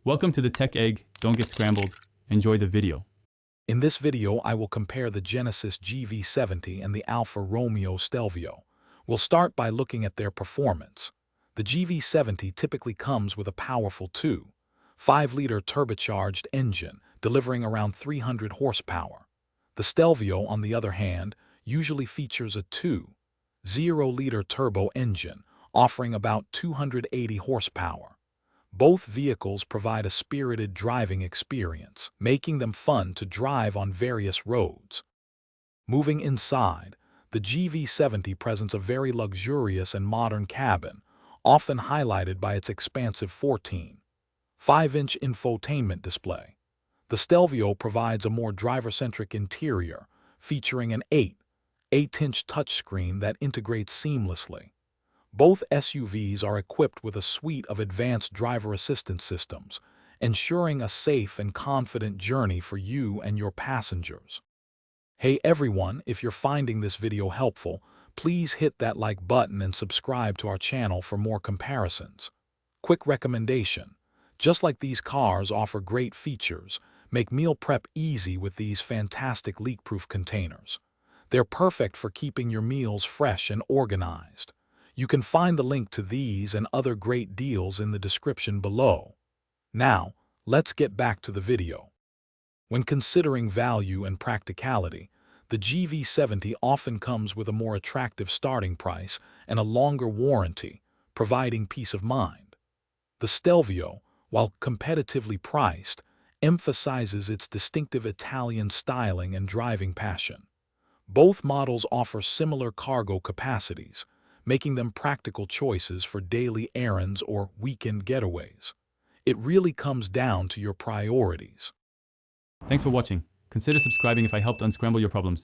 Welcome to the Tech Egg. Don't get scrambled. Enjoy the video. In this video, I will compare the Genesis GV70 and the Alfa Romeo Stelvio. We'll start by looking at their performance. The GV70 typically comes with a powerful 2.5-liter turbocharged engine, delivering around 300 horsepower. The Stelvio, on the other hand, usually features a 2.0-liter turbo engine, offering about 280 horsepower. Both vehicles provide a spirited driving experience, making them fun to drive on various roads. Moving inside, the GV70 presents a very luxurious and modern cabin, often highlighted by its expansive 14.5-inch infotainment display. The Stelvio provides a more driver-centric interior, featuring an 8.8-inch touchscreen that integrates seamlessly. Both SUVs are equipped with a suite of advanced driver assistance systems, ensuring a safe and confident journey for you and your passengers. Hey everyone, if you're finding this video helpful, please hit that like button and subscribe to our channel for more comparisons. Quick recommendation: just like these cars offer great features, make meal prep easy with these fantastic leak-proof containers. They're perfect for keeping your meals fresh and organized. You can find the link to these and other great deals in the description below. Now, let's get back to the video. When considering value and practicality, the GV70 often comes with a more attractive starting price and a longer warranty, providing peace of mind. The Stelvio, while competitively priced, emphasizes its distinctive Italian styling and driving passion. Both models offer similar cargo capacities, making them practical choices for daily errands or weekend getaways. It really comes down to your priorities. Thanks for watching. Consider subscribing if I helped unscramble your problems.